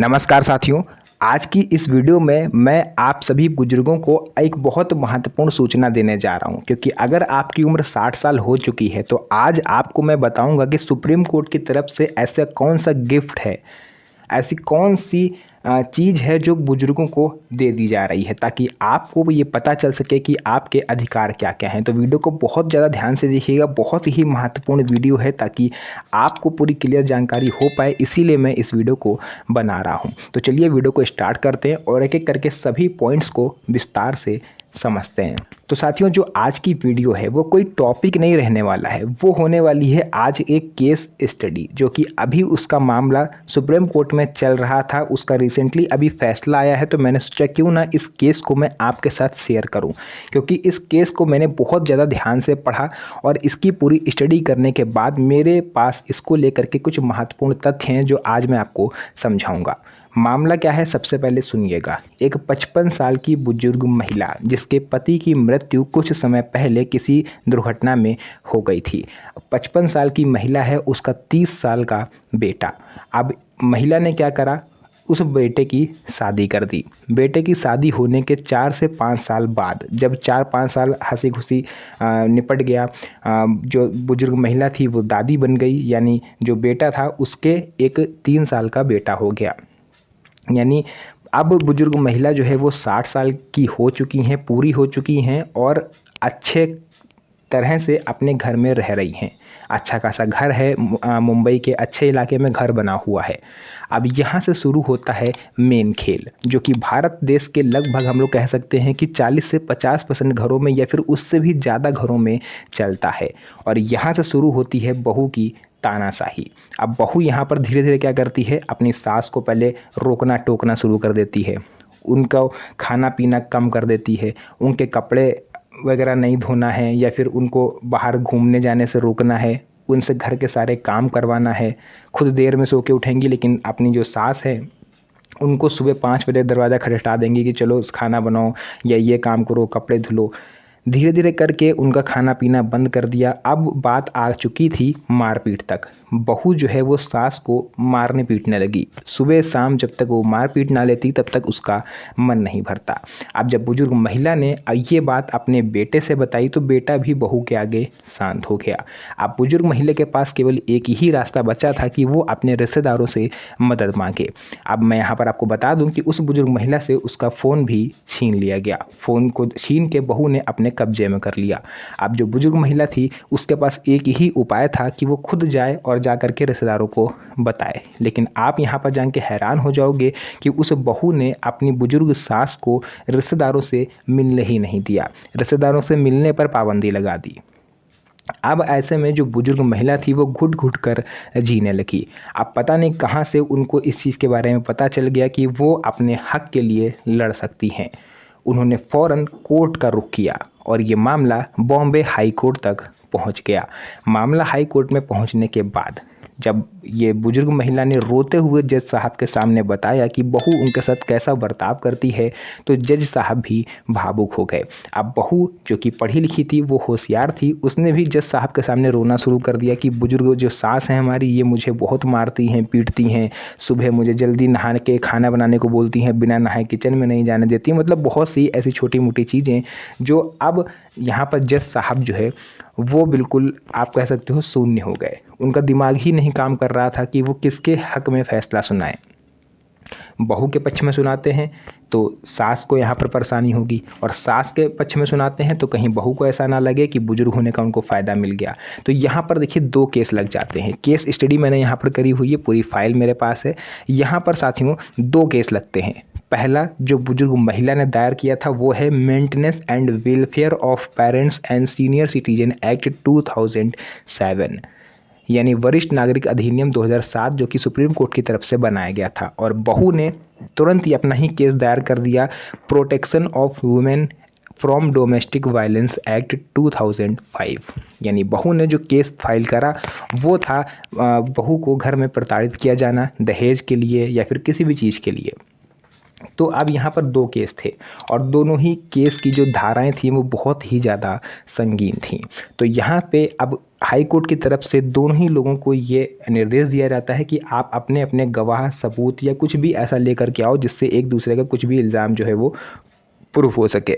नमस्कार साथियों। आज की इस वीडियो में मैं आप सभी बुजुर्गों को एक बहुत महत्वपूर्ण सूचना देने जा रहा हूं, क्योंकि अगर आपकी उम्र 60 साल हो चुकी है तो आज आपको मैं बताऊंगा कि सुप्रीम कोर्ट की तरफ से ऐसा कौन सा गिफ्ट है, ऐसी कौन सी चीज़ है जो बुजुर्गों को दे दी जा रही है, ताकि आपको ये पता चल सके कि आपके अधिकार क्या क्या हैं। तो वीडियो को बहुत ज़्यादा ध्यान से देखिएगा, बहुत ही महत्वपूर्ण वीडियो है ताकि आपको पूरी क्लियर जानकारी हो पाए, इसीलिए मैं इस वीडियो को बना रहा हूँ। तो चलिए वीडियो को स्टार्ट करते हैं और एक एक करके सभी पॉइंट्स को विस्तार से समझते हैं। तो साथियों, जो आज की वीडियो है वो कोई टॉपिक नहीं रहने वाला है, वो होने वाली है आज एक केस स्टडी, जो कि अभी उसका मामला सुप्रीम कोर्ट में चल रहा था, उसका रिसेंटली अभी फैसला आया है। तो मैंने सोचा क्यों ना इस केस को मैं आपके साथ शेयर करूं, क्योंकि इस केस को मैंने बहुत ज़्यादा ध्यान से पढ़ा और इसकी पूरी स्टडी करने के बाद मेरे पास इसको लेकर के कुछ महत्वपूर्ण तथ्य हैं जो आज मैं आपको समझाऊंगा। मामला क्या है, सबसे पहले सुनिएगा। एक 55 साल की बुजुर्ग महिला जिसके पति की मृत्यु कुछ समय पहले किसी दुर्घटना में हो गई थी। 55 साल की महिला है, उसका 30 साल का बेटा। अब महिला ने क्या करा, उस बेटे की शादी कर दी। बेटे की शादी होने के 4 से 5 साल बाद, जब 4-5 साल हंसी खुशी निपट गया, जो बुजुर्ग महिला थी वो दादी बन गई, यानी जो बेटा था उसके एक 3 साल का बेटा हो गया। यानी अब बुजुर्ग महिला जो है वो 60 साल की हो चुकी हैं, पूरी हो चुकी हैं और अच्छे तरह से अपने घर में रह रही हैं। अच्छा खासा घर है, मुंबई के अच्छे इलाके में घर बना हुआ है। अब यहाँ से शुरू होता है मेन खेल, जो कि भारत देश के लगभग हम लोग कह सकते हैं कि 40 से 50% घरों में या फिर उससे भी ज़्यादा घरों में चलता है। और यहाँ से शुरू होती है बहू की तानाशाही। अब बहू यहाँ पर धीरे धीरे क्या करती है, अपनी सास को पहले रोकना टोकना शुरू कर देती है, उनका खाना पीना कम कर देती है, उनके कपड़े वगैरह नहीं धोना है या फिर उनको बाहर घूमने जाने से रोकना है, उनसे घर के सारे काम करवाना है। खुद देर में सो के उठेंगी, लेकिन अपनी जो सास है उनको सुबह 5 बजे दरवाज़ा खटखटा देंगी कि चलो खाना बनाओ या ये काम करो, कपड़े धुलो। धीरे धीरे करके उनका खाना पीना बंद कर दिया। अब बात आ चुकी थी मारपीट तक। बहू जो है वो सास को मारने पीटने लगी। सुबह शाम जब तक वो मार पीट ना लेती तब तक उसका मन नहीं भरता। अब जब बुजुर्ग महिला ने ये बात अपने बेटे से बताई तो बेटा भी बहू के आगे शांत हो गया। अब बुजुर्ग महिला के पास केवल एक ही रास्ता बचा था कि वो अपने रिश्तेदारों से मदद मांगे। अब मैं यहाँ पर आपको बता दूँ कि उस बुजुर्ग महिला से उसका फ़ोन भी छीन लिया गया। फ़ोन को छीन के बहू ने अपने कब्जे में कर लिया। अब जो बुजुर्ग महिला थी उसके पास एक ही उपाय था कि वो खुद जाए और जा कर के रिश्तेदारों को बताए। लेकिन आप यहाँ पर जान के हैरान हो जाओगे कि उस बहू ने अपनी बुजुर्ग सास को रिश्तेदारों से मिलने ही नहीं दिया, रिश्तेदारों से मिलने पर पाबंदी लगा दी। अब ऐसे में जो बुजुर्ग महिला थी वो घुट घुट कर जीने लगी। अब पता नहीं कहाँ से उनको इस चीज़ के बारे में पता चल गया कि वो अपने हक के लिए लड़ सकती हैं। उन्होंने फ़ौरन कोर्ट का रुख किया और ये मामला बॉम्बे हाई कोर्ट तक पहुंच गया। मामला हाई कोर्ट में पहुंचने के बाद जब ये बुजुर्ग महिला ने रोते हुए जज साहब के सामने बताया कि बहू उनके साथ कैसा बर्ताव करती है, तो जज साहब भी भावुक हो गए। अब बहू जो कि पढ़ी लिखी थी, वो होशियार थी, उसने भी जज साहब के सामने रोना शुरू कर दिया कि बुजुर्ग जो सास हैं हमारी, ये मुझे बहुत मारती हैं, पीटती हैं, सुबह मुझे जल्दी नहा के खाना बनाने को बोलती हैं, बिना नहाए किचन में नहीं जाने देती। मतलब बहुत सी ऐसी छोटी मोटी चीज़ें जो अब यहाँ पर जज साहब जो है वो बिल्कुल आप कह सकते हो शून्य हो गए। उनका दिमाग ही नहीं काम कर रहा था कि वो किसके हक में फैसला सुनाए। बहू के पक्ष में सुनाते हैं तो सास को यहाँ पर परेशानी होगी, और सास के पक्ष में सुनाते हैं तो कहीं बहू को ऐसा ना लगे कि बुजुर्ग होने का उनको फ़ायदा मिल गया। तो यहाँ पर देखिए 2 केस लग जाते हैं। केस स्टडी मैंने यहाँ पर करी हुई है, पूरी फाइल मेरे पास है। यहाँ पर साथियों 2 केस लगते हैं। पहला जो बुजुर्ग महिला ने दायर किया था वो है maintenance and welfare of parents and senior citizen act 2007, यानी वरिष्ठ नागरिक अधिनियम 2007, जो कि सुप्रीम कोर्ट की तरफ से बनाया गया था। और बहू ने तुरंत ही अपना ही केस दायर कर दिया, protection of women from domestic violence act 2005। यानी बहू ने जो केस फाइल करा वो था बहू को घर में प्रताड़ित किया जाना दहेज के लिए या फिर किसी भी चीज़ के लिए। तो अब यहाँ पर 2 केस थे और दोनों ही केस की जो धाराएं थी वो बहुत ही ज़्यादा संगीन थीं। तो यहाँ पे अब हाई कोर्ट की तरफ से दोनों ही लोगों को ये निर्देश दिया जाता है कि आप अपने अपने गवाह, सबूत या कुछ भी ऐसा लेकर के आओ जिससे एक दूसरे का कुछ भी इल्ज़ाम जो है वो प्रूफ हो सके।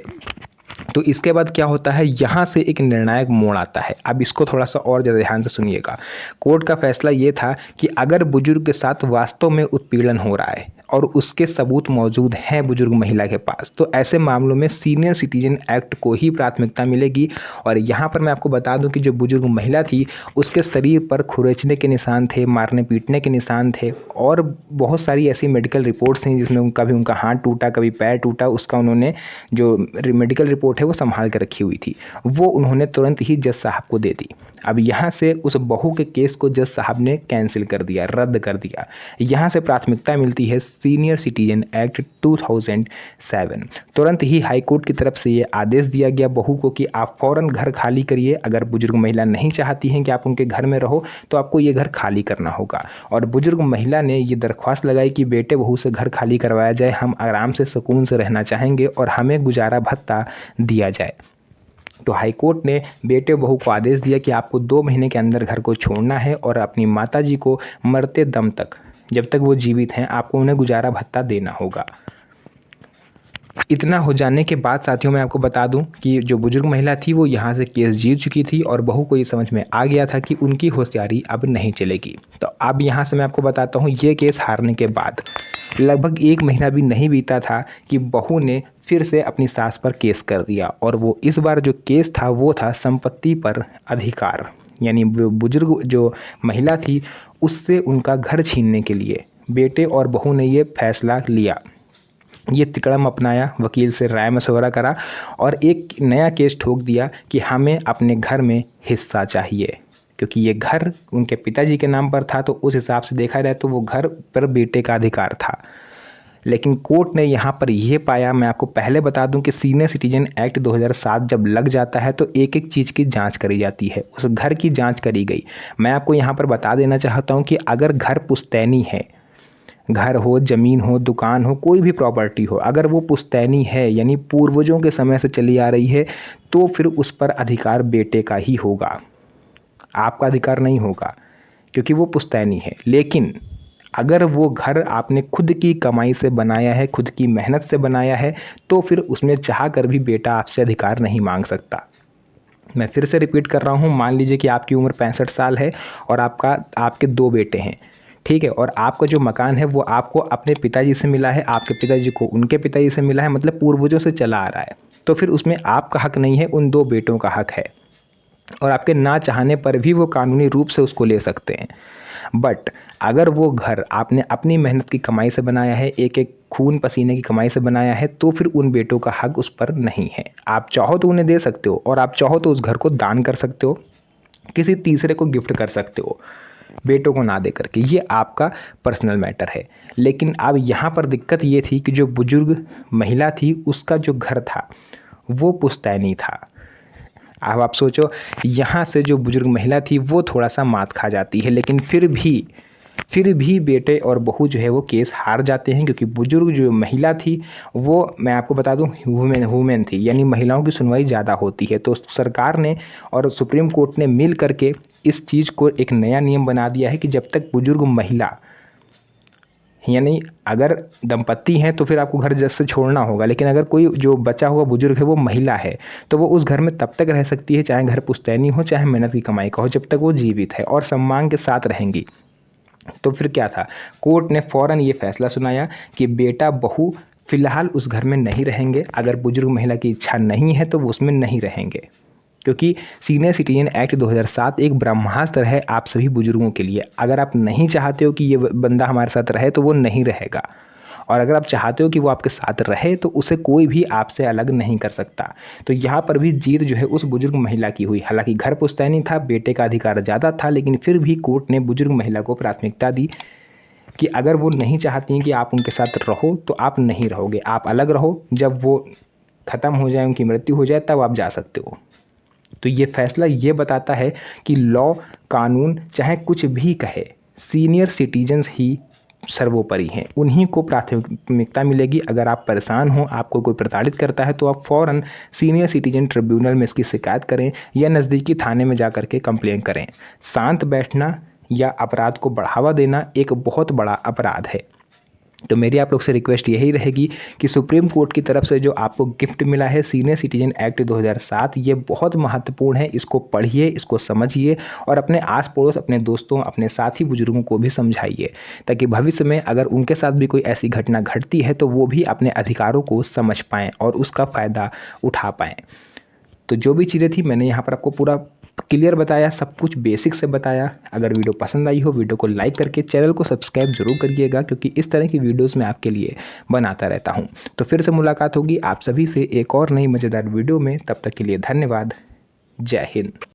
तो इसके बाद क्या होता है, यहाँ से एक निर्णायक मोड़ आता है। अब इसको थोड़ा सा और ज़्यादा ध्यान से सुनिएगा। कोर्ट का फैसला ये था कि अगर बुजुर्ग के साथ वास्तव में उत्पीड़न हो रहा है और उसके सबूत मौजूद हैं बुजुर्ग महिला के पास, तो ऐसे मामलों में सीनियर सिटीजन एक्ट को ही प्राथमिकता मिलेगी। और यहाँ पर मैं आपको बता दूं कि जो बुजुर्ग महिला थी उसके शरीर पर खुरेचने के निशान थे, मारने पीटने के निशान थे और बहुत सारी ऐसी मेडिकल रिपोर्ट्स थी जिसमें कभी उनका हाथ टूटा, कभी पैर टूटा, उसका उन्होंने जो मेडिकल रिपोर्ट है वो संभाल कर रखी हुई थी, वो उन्होंने तुरंत ही जज साहब को दे दी। अब यहाँ से उस बहू के केस को जज साहब ने कैंसिल कर दिया, रद्द कर दिया। यहाँ से प्राथमिकता मिलती है सीनियर सिटीजन एक्ट 2007। तुरंत ही हाई कोर्ट की तरफ से ये आदेश दिया गया बहू को कि आप फ़ौरन घर खाली करिए। अगर बुजुर्ग महिला नहीं चाहती हैं कि आप उनके घर में रहो तो आपको ये घर खाली करना होगा। और बुजुर्ग महिला ने ये दरख्वास्त लगाई कि बेटे बहू से घर खाली करवाया जाए, हम आराम से सुकून से रहना चाहेंगे और हमें गुजारा भत्ता दिया जाए। तो हाई कोर्ट ने बेटे बहू को आदेश दिया कि आपको 2 महीने के अंदर घर को छोड़ना है और अपनी माताजी को मरते दम तक, जब तक वो जीवित हैं, आपको उन्हें गुजारा भत्ता देना होगा। इतना हो जाने के बाद साथियों मैं आपको बता दूं कि जो बुजुर्ग महिला थी वो यहाँ से केस जीत चुकी थी और बहू को ये समझ में आ गया था कि उनकी होशियारी अब नहीं चलेगी। तो अब यहाँ से मैं आपको बताता हूँ, ये केस हारने के बाद लगभग 1 महीना भी नहीं बीता था कि बहू ने फिर से अपनी सास पर केस कर दिया। और वो इस बार जो केस था वो था संपत्ति पर अधिकार, यानी बुजुर्ग जो महिला थी उससे उनका घर छीनने के लिए बेटे और बहू ने ये फैसला लिया। ये तिकड़म अपनाया, वकील से राय मशवरा करा और एक नया केस ठोक दिया कि हमें अपने घर में हिस्सा चाहिए, क्योंकि ये घर उनके पिताजी के नाम पर था। तो उस हिसाब से देखा जाए तो वो घर पर बेटे का अधिकार था। लेकिन कोर्ट ने यहाँ पर यह पाया, मैं आपको पहले बता दूं कि सीनियर सिटीजन एक्ट 2007 जब लग जाता है तो एक एक चीज़ की जांच करी जाती है। उस घर की जांच करी गई। मैं आपको यहाँ पर बता देना चाहता हूँ कि अगर घर पुश्तैनी है, घर हो, ज़मीन हो, दुकान हो, कोई भी प्रॉपर्टी हो, अगर वो पुश्तैनी है यानी पूर्वजों के समय से चली आ रही है, तो फिर उस पर अधिकार बेटे का ही होगा, आपका अधिकार नहीं होगा, क्योंकि वो पुश्तैनी है। लेकिन अगर वो घर आपने खुद की कमाई से बनाया है, खुद की मेहनत से बनाया है, तो फिर उसमें चाह कर भी बेटा आपसे अधिकार नहीं मांग सकता। मैं फिर से रिपीट कर रहा हूँ, मान लीजिए कि आपकी उम्र 65 साल है और आपके 2 बेटे हैं, ठीक है, और आपका जो मकान है वो आपको अपने पिताजी से मिला है, आपके पिताजी को उनके पिताजी से मिला है, मतलब पूर्वजों से चला आ रहा है। तो फिर उसमें आपका हक नहीं है, उन 2 बेटों का हक है और आपके ना चाहने पर भी वो कानूनी रूप से उसको ले सकते हैं। बट अगर वो घर आपने अपनी मेहनत की कमाई से बनाया है, एक एक खून पसीने की कमाई से बनाया है, तो फिर उन बेटों का हक उस पर नहीं है। आप चाहो तो उन्हें दे सकते हो और आप चाहो तो उस घर को दान कर सकते हो, किसी तीसरे को गिफ्ट कर सकते हो, बेटों को ना दे करके। ये आपका पर्सनल मैटर है। लेकिन अब यहाँ पर दिक्कत ये थी कि जो बुजुर्ग महिला थी उसका जो घर था वो पुश्तैनी था। अब आप सोचो, यहाँ से जो बुजुर्ग महिला थी वो थोड़ा सा मात खा जाती है, लेकिन फिर भी बेटे और बहू जो है वो केस हार जाते हैं, क्योंकि बुजुर्ग जो महिला थी वो, मैं आपको बता दूं, वुमेन थी, यानी महिलाओं की सुनवाई ज़्यादा होती है। तो सरकार ने और सुप्रीम कोर्ट ने मिल करके इस चीज़ को एक नया नियम बना दिया है कि जब तक बुजुर्ग महिला, यानी अगर दंपत्ति हैं तो फिर आपको घर जज से छोड़ना होगा, लेकिन अगर कोई जो बचा हुआ बुजुर्ग है वो महिला है तो वो उस घर में तब तक रह सकती है, चाहे घर पुश्तैनी हो, चाहे मेहनत की कमाई का हो, जब तक वो जीवित है और सम्मान के साथ रहेंगी। तो फिर क्या था, कोर्ट ने फ़ौरन ये फैसला सुनाया कि बेटा बहू फिलहाल उस घर में नहीं रहेंगे। अगर बुजुर्ग महिला की इच्छा नहीं है तो वो उसमें नहीं रहेंगे, क्योंकि सीनियर सिटीजन एक्ट 2007 एक ब्रह्मास्त्र है आप सभी बुजुर्गों के लिए। अगर आप नहीं चाहते हो कि ये बंदा हमारे साथ रहे तो वो नहीं रहेगा, और अगर आप चाहते हो कि वो आपके साथ रहे तो उसे कोई भी आपसे अलग नहीं कर सकता। तो यहाँ पर भी जीत जो है उस बुजुर्ग महिला की हुई। हालांकि घर पुश्तैनी था, बेटे का अधिकार ज़्यादा था, लेकिन फिर भी कोर्ट ने बुजुर्ग महिला को प्राथमिकता दी कि अगर वो नहीं चाहती हैं कि आप उनके साथ रहो तो आप नहीं रहोगे, आप अलग रहो, जब वो ख़त्म हो जाए, उनकी मृत्यु हो जाए, तब आप जा सकते हो। तो ये फैसला ये बताता है कि लॉ, कानून चाहे कुछ भी कहे, सीनियर सिटीजन्स ही सर्वोपरि हैं, उन्हीं को प्राथमिकता मिलेगी। अगर आप परेशान हो, आपको कोई प्रताड़ित करता है, तो आप फ़ौरन सीनियर सिटीजन ट्रिब्यूनल में इसकी शिकायत करें या नज़दीकी थाने में जा कर के कंप्लेन करें। शांत बैठना या अपराध को बढ़ावा देना एक बहुत बड़ा अपराध है। तो मेरी आप लोग से रिक्वेस्ट यही रहेगी कि सुप्रीम कोर्ट की तरफ से जो आपको गिफ्ट मिला है सीनियर सिटीजन एक्ट 2007, ये बहुत महत्वपूर्ण है। इसको पढ़िए, इसको समझिए और अपने आस पड़ोस, अपने दोस्तों, अपने साथी बुजुर्गों को भी समझाइए, ताकि भविष्य में अगर उनके साथ भी कोई ऐसी घटना घटती है तो वो भी अपने अधिकारों को समझ पाएँ और उसका फ़ायदा उठा पाएँ। तो जो भी चीज़ें थी मैंने यहाँ पर आपको पूरा क्लियर बताया, सब कुछ बेसिक से बताया। अगर वीडियो पसंद आई हो, वीडियो को लाइक करके चैनल को सब्सक्राइब जरूर करिएगा, क्योंकि इस तरह की वीडियोस मैं आपके लिए बनाता रहता हूं। तो फिर से मुलाकात होगी आप सभी से एक और नई मज़ेदार वीडियो में। तब तक के लिए धन्यवाद। जय हिंद।